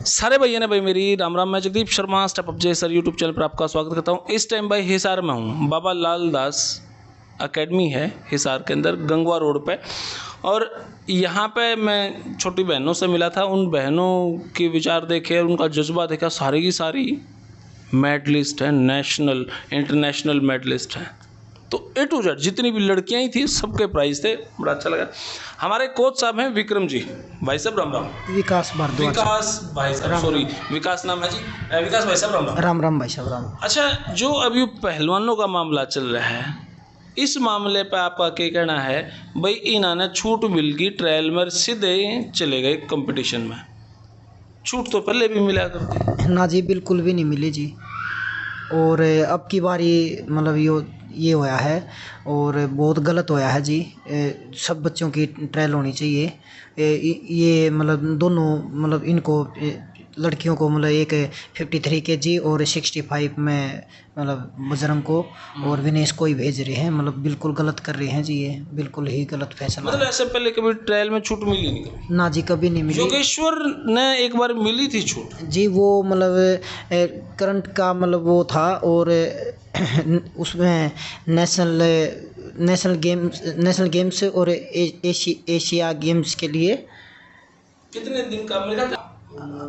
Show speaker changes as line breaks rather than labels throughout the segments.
सारे भैया ने भाई मेरी राम राम। मैं जगदीप शर्मा स्टेप अप जे सर यूट्यूब चैनल पर आपका स्वागत करता हूँ। इस टाइम भाई हिसार में हूँ। बाबा लाल दास एकेडमी है हिसार के अंदर गंगवा रोड पे, और यहाँ पे मैं छोटी बहनों से मिला था। उन बहनों के विचार देखे, उनका जज्बा देखा। सारी की सारी मेडलिस्ट हैं, नेशनल इंटरनेशनल मेडलिस्ट हैं। तो ए टू जेड जितनी भी लड़कियां ही थी सबके प्राइज थे। बड़ा अच्छा लगा। हमारे कोच साहब हैं विक्रम जी। भाई साहब राम राम।
विकास भारद्वाज।
विकास भाई साहब, सॉरी विकास नाम है जी। विकास भाई साहब राम राम।
राम राम भाई साहब राम।
अच्छा, जो अभी पहलवानों का मामला चल रहा है, इस मामले पे आपका क्या कहना है? भाई इन्होंने छूट मिल गई, ट्रायल में सीधे चले गए कंपटीशन में। छूट तो पहले भी मिला करती।
ना जी, बिल्कुल भी नहीं मिली जी। और अब की बारी मतलब ये होया है और बहुत गलत होया है जी। सब बच्चों की ट्रायल होनी चाहिए। ये मतलब दोनों मतलब इनको लड़कियों को मतलब एक 53 kg और 65 में मतलब बजरंग को और विनेश को ही भेज रहे हैं। मतलब बिल्कुल गलत कर रहे हैं जी। ये बिल्कुल ही गलत फैसला
मतलब ऐसे पहले कभी ट्रायल में छूट मिली नहीं कभी?
ना जी, कभी नहीं मिली।
योगेश्वर ने एक बार मिली थी छूट
जी। वो मतलब करंट का मतलब वो था और उसमें नेशनल गेम्स और एशिया गेम्स के लिए
कितने दिन का मिला था?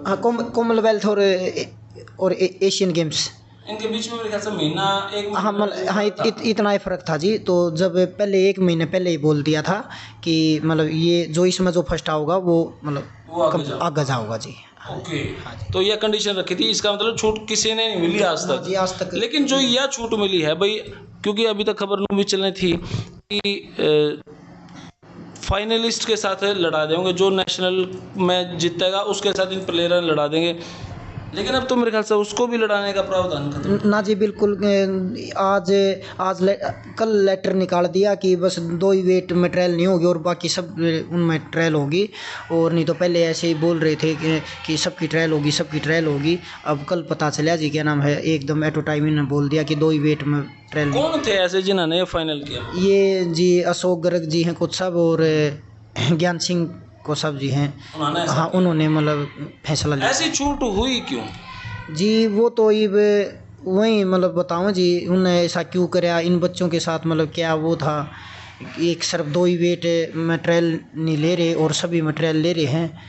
हाँ, कॉमनवेल्थ और एशियन गेम्स
इनके बीच में मेरे ख्याल से महीना एक
हाँ मतलब हाँ इतना ही फ़र्क था जी। तो जब पहले 1 महीने पहले ही बोल दिया था कि मतलब ये जो इसमें जो फर्स्ट आओगा वो मतलब आगे जाओगा जी।
ओके। तो यह कंडीशन रखी थी। इसका मतलब छूट किसी ने नहीं मिली आज तक
जी, आज तक।
लेकिन जो यह छूट मिली है भाई, क्योंकि अभी तक खबर भी चलनी थी कि फाइनलिस्ट के साथ लड़ा देंगे, जो नेशनल में जीतेगा उसके साथ इन प्लेयर लड़ा देंगे। लेकिन अब तो मेरे ख्याल से उसको भी लड़ाने का प्रावधान खत्म।
ना जी, बिल्कुल। कल लेटर निकाल दिया कि बस 2 ही वेट में ट्रायल नहीं होगी और बाकी सब उनमें ट्रायल होगी। और नहीं तो पहले ऐसे ही बोल रहे थे कि सबकी ट्रायल होगी। अब कल पता चला जी, क्या नाम है, एकदम एटो टाइम इन्होंने बोल दिया कि 2 ही वेट में ट्रायल।
कौन थे ऐसे जिन्होंने ये फाइनल किया?
ये जी अशोक गर्ग जी हैं कोच साहब और ज्ञान सिंह को सब जी हैं। हाँ, उन्होंने मतलब फैसला लिया।
ऐसी छूट हुई क्यों
जी? वो तो ये वही मतलब बताऊँ जी, उन्होंने ऐसा क्यों कराया इन बच्चों के साथ? मतलब क्या वो था, एक सिर्फ 2 ही वेट में ट्रायल नहीं ले रहे और सभी में ट्रायल ले रहे हैं।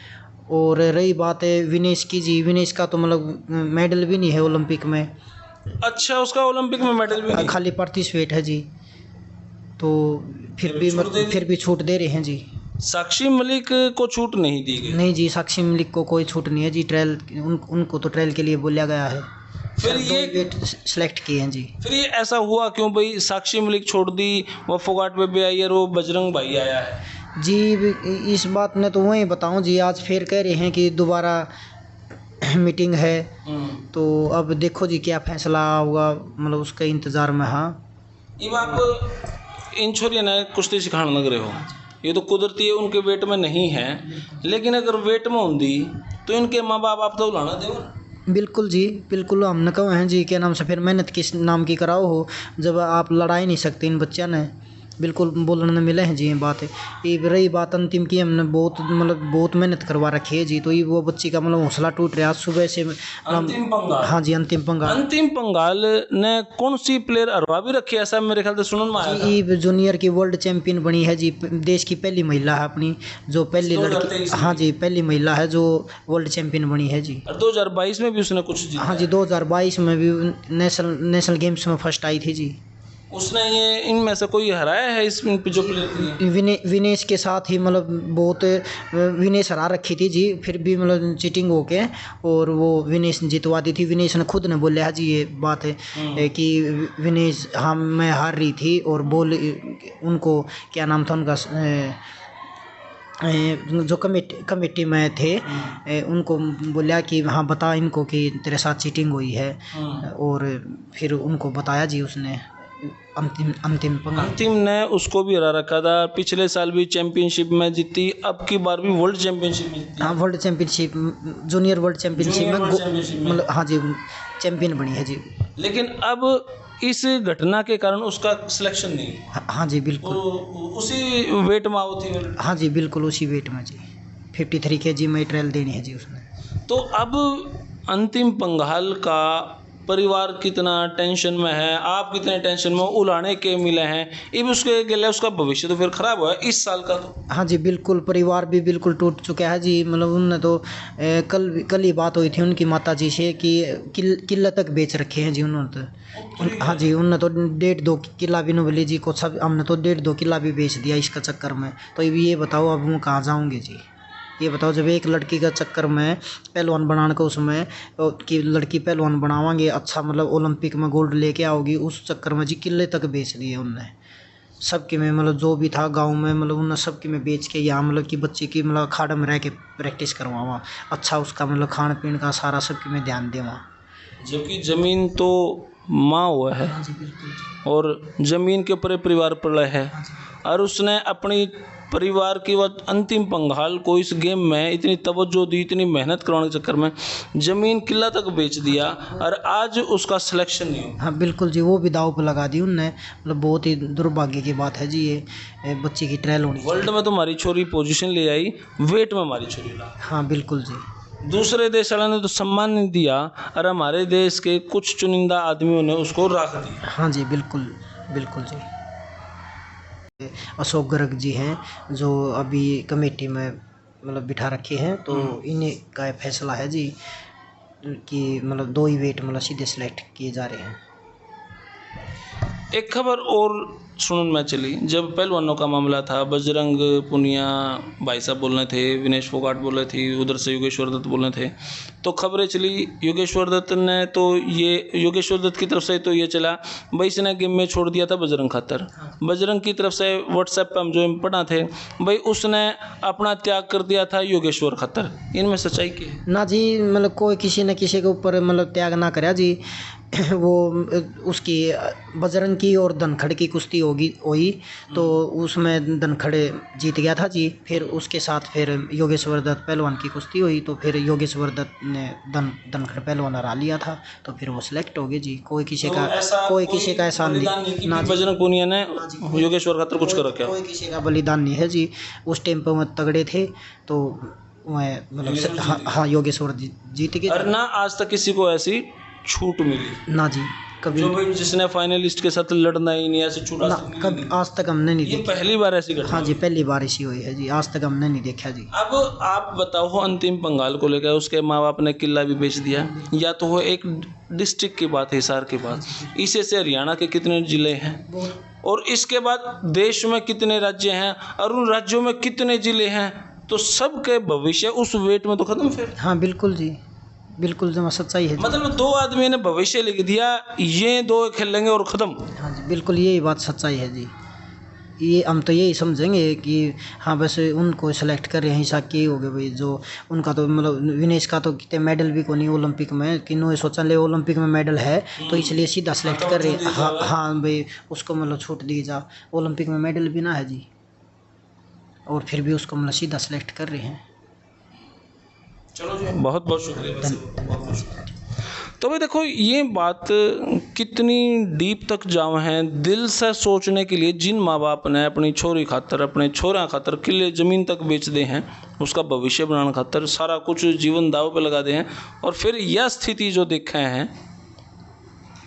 और रही बात है विनेश की जी, विनेश का तो मतलब मेडल भी नहीं है ओलंपिक में।
अच्छा, उसका ओलंपिक में मेडल भी नहीं?
खाली 35 वेट है जी। तो फिर भी छूट दे रहे हैं जी।
साक्षी मलिक को छूट नहीं दी गई?
नहीं जी, साक्षी मलिक को कोई छूट नहीं है जी। ट्रायल उनको तो ट्रायल के लिए बोला गया है।
फिर ये
वेट सेलेक्ट किए हैं जी।
फिर ये ऐसा हुआ क्यों भाई? साक्षी मलिक छोड़ दी, वो फोगाट पे भी आई और वो बजरंग भाई आया है
जी। इस बात ने तो वही बताऊं जी, आज फिर कह रहे हैं कि दोबारा मीटिंग है। तो अब देखो जी क्या फैसला होगा, मतलब उसका इंतज़ार में। हाँ,
ये आप इन छोरियों ने कुश्ती सिखाने लग रहे हो, ये तो कुदरती है, उनके वेट में नहीं है। लेकिन अगर वेट में होंगी तो इनके माँ बाप आप तो लाना दो।
बिल्कुल जी, बिल्कुल। हमने कहा है जी, क्या नाम से फिर मेहनत किस नाम की कराओ हो जब आप लड़ा ही नहीं सकते इन बच्चा ने। बिल्कुल बोलने मिले हैं जी ये बात है। ये रही बात अंतिम की, हमने बहुत मेहनत करवा रखी है जी। तो ये वो बच्ची का मतलब हौसला टूट रहा सुबह से।
अंतिम पंगाल?
हाँ जी, अंतिम
पंगाल ने कौन सी प्लेयर हरवा भी रखी है ऐसा मेरे ख्याल से सुनने में आया था।
ये जूनियर की वर्ल्ड चैंपियन बनी है जी। देश की पहली महिला है अपनी, जो पहली लड़की। हाँ जी, पहली महिला है जो वर्ल्ड चैंपियन बनी है जी।
और 2022 में भी उसने कुछ जीता?
हाँ जी, 2022 में भी नेशनल गेम्स में फर्स्ट आई थी जी।
उसने ये इनमें से कोई हराया है इसमें जो प्लेयर?
विनेश के साथ ही मतलब बहुत विनेश हरा रखी थी जी। फिर भी मतलब चीटिंग हो के और वो विनेश जितवा दी थी। विनेश ने खुद ने बोला है जी ये बात है कि विनेश हाँ मैं हार रही थी और बोल उनको क्या नाम था उनका जो कमेटी में थे, उनको बोला कि हाँ बता इनको कि तेरे साथ चीटिंग हुई है। और फिर उनको बताया जी उसने। अंतिम
ने उसको भी हरा रखा था। पिछले साल भी चैंपियनशिप में जीती, अब की बार भी वर्ल्ड चैंपियनशिप में जीती।
हाँ, world championship, junior world championship में हाँ जी चैंपियन बनी है जी।
लेकिन अब इस घटना के कारण उसका सिलेक्शन नहीं।
हाँ जी, बिल्कुल।
उसी वेट में आओ थी?
हाँ जी, बिल्कुल उसी वेट में जी। 53 kg में ट्रायल देनी है जी उसने।
तो अब अंतिम पंगाल का परिवार कितना टेंशन में है, आप कितने टेंशन में हो, उलाने के मिले हैं, अब उसके गले उसका भविष्य तो फिर खराब हुआ है इस साल का तो।
हाँ जी बिल्कुल, परिवार भी बिल्कुल टूट चुका है जी। मतलब उनने तो कल ही बात हुई थी उनकी माता जी से कि किला तक बेच रखे हैं जी उन्होंने तो। हाँ जी, उनने तो 1.5-2 किला भी नोबली जी को सब, हमने तो 1.5-2 किला भी बेच दिया इसका चक्कर में। तो ये बताओ अब वो कहाँ जाऊँगे जी, ये बताओ। जब एक लड़की का चक्कर में पहलवान बनाने का उसमें कि लड़की पहलवान बनावांगे, अच्छा मतलब ओलंपिक में गोल्ड लेके आओगी, उस चक्कर में जी किले तक बेच दिए उनने सबके में। मतलब जो भी था गांव में, मतलब उनने सबके में बेच के यहाँ मतलब कि बच्चे की मतलब अखाड़ा में रह के प्रैक्टिस करवावा, अच्छा उसका मतलब खान पीन का सारा सबके में ध्यान देवा।
जबकि जमीन तो माँ हुआ है और जमीन के ऊपर परिवार पड़ा है, और उसने अपनी परिवार की वह अंतिम पंगाल को इस गेम में इतनी तवज्जो दी, इतनी मेहनत करवाने के चक्कर में जमीन किला तक बेच दिया, और आज उसका सिलेक्शन नहीं हुआ।
हाँ बिल्कुल जी, वो भी दाव पे लगा दी उनने। मतलब बहुत ही दुर्भाग्य की बात है जी, ये बच्चे की ट्रायल होनी।
वर्ल्ड में तो हमारी छोरी पोजीशन ले आई, वेट में हमारी छोरी ला।
हाँ बिल्कुल जी।
दूसरे देश वालों ने तो सम्मान नहीं दिया, और हमारे देश के कुछ चुनिंदा आदमियों ने उसको रख दिया।
हाँ जी बिल्कुल बिल्कुल जी। अशोक गर्ग जी हैं जो अभी कमेटी में मतलब बिठा रखे हैं, तो इन्हीं का फैसला है जी कि मतलब 2 ही वेट मतलब सीधे सिलेक्ट किए जा रहे हैं।
एक खबर और सुनने में चली, जब पहलवानों का मामला था, बजरंग पुनिया भाई साहब बोल रहे थे, विनेश फोगाट बोल रहे थे, उधर से योगेश्वर दत्त बोल रहे थे, तो खबरें चली योगेश्वर दत्त ने तो योगेश्वर दत्त की तरफ से तो ये चला भाई इसने गेम में छोड़ दिया था बजरंग खातर। बजरंग की तरफ से व्हाट्सएप पर हम जो पढ़ा थे भाई उसने अपना त्याग कर दिया था योगेश्वर खातर। इनमें सच्चाई क्या है?
ना जी, मतलब कोई किसी न किसी के ऊपर मतलब त्याग ना करे जी। वो उसकी बजरंग की और धनखड़ की कुश्ती हुई तो उसमें धनखड़ जीत गया था जी। फिर उसके साथ फिर योगेश्वर दत्त पहलवान की कुश्ती हुई तो फिर योगेश्वर दत्त ने धनखड़ पहलवान हरा लिया था, तो फिर वो सिलेक्ट हो गए जी। कोई किसी का ऐसा नहीं ना,
बजरंग पुनिया ने योगेश्वर खातर कुछ कर रखा,
कोई किसी का बलिदान नहीं है जी। उस टाइम पर वो तगड़े थे तो मतलब हाँ योगेश्वर जीत गए।
और ना आज तक किसी को ऐसी छूट मिली
ना जी कभी,
जो भाई जिसने फाइनलिस्ट के साथ लड़ना ही नहीं, ऐसे छूट
कभी आज तक हमने नहीं
ये
देखी।
पहली बार ऐसी घटना।
हाँ जी पहली बार ऐसी हुई है जी, आज तक हमने नहीं देखा जी।
अब आप बताओ अंतिम पंगाल को लेकर उसके माँ बाप ने किला भी बेच दिया, या तो वो एक डिस्ट्रिक्ट की बात है हिसार की बात, इसे से हरियाणा के कितने जिले हैं, और इसके बाद देश में कितने राज्य हैं, और उन राज्यों में कितने जिले हैं, तो सबके भविष्य उस वेट में तो खत्म फिर।
हाँ बिल्कुल जी, बिल्कुल जमा सच्चाई है जी।
मतलब 2 आदमी ने भविष्य लिख दिया, ये 2 खेलेंगे और खत्म।
हाँ जी बिल्कुल यही बात सच्चाई है जी। ये हम तो यही समझेंगे कि हाँ बस उनको सेलेक्ट कर रहे हैं, ऐसा किए हो गए भाई। जो उनका तो मतलब विनेश का तो कितने मेडल भी को नहीं ओलंपिक में, कि नो सोचा ले ओलंपिक में मेडल है तो इसलिए सीधा सेलेक्ट कर रहे हैं। हाँ हाँ भाई उसको मतलब छूट दी जा, ओलंपिक में मेडल भी ना है जी, और फिर भी उसको मतलब सीधा सेलेक्ट कर रहे हैं।
चलो जी, बहुत बहुत शुक्रिया, बहुत शुक्रिया। तो भाई देखो ये बात कितनी डीप तक जाओ हैं, दिल से सोचने के लिए। जिन माँ बाप ने अपनी छोरी खातर अपने छोरा खातर किले ज़मीन तक बेच दे हैं, उसका भविष्य बनाने खातर सारा कुछ जीवन दाव पे लगा दे हैं, और फिर यह स्थिति जो देखे हैं,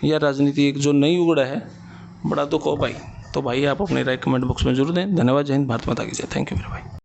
यह राजनीति एक जो नई उगड़ा है, बड़ा दुख हो भाई। तो भाई आप अपनी राय कमेंट बॉक्स में जरूर दें। धन्यवाद। जय हिंद, भारत माता की जय। थैंक यू मेरे भाई।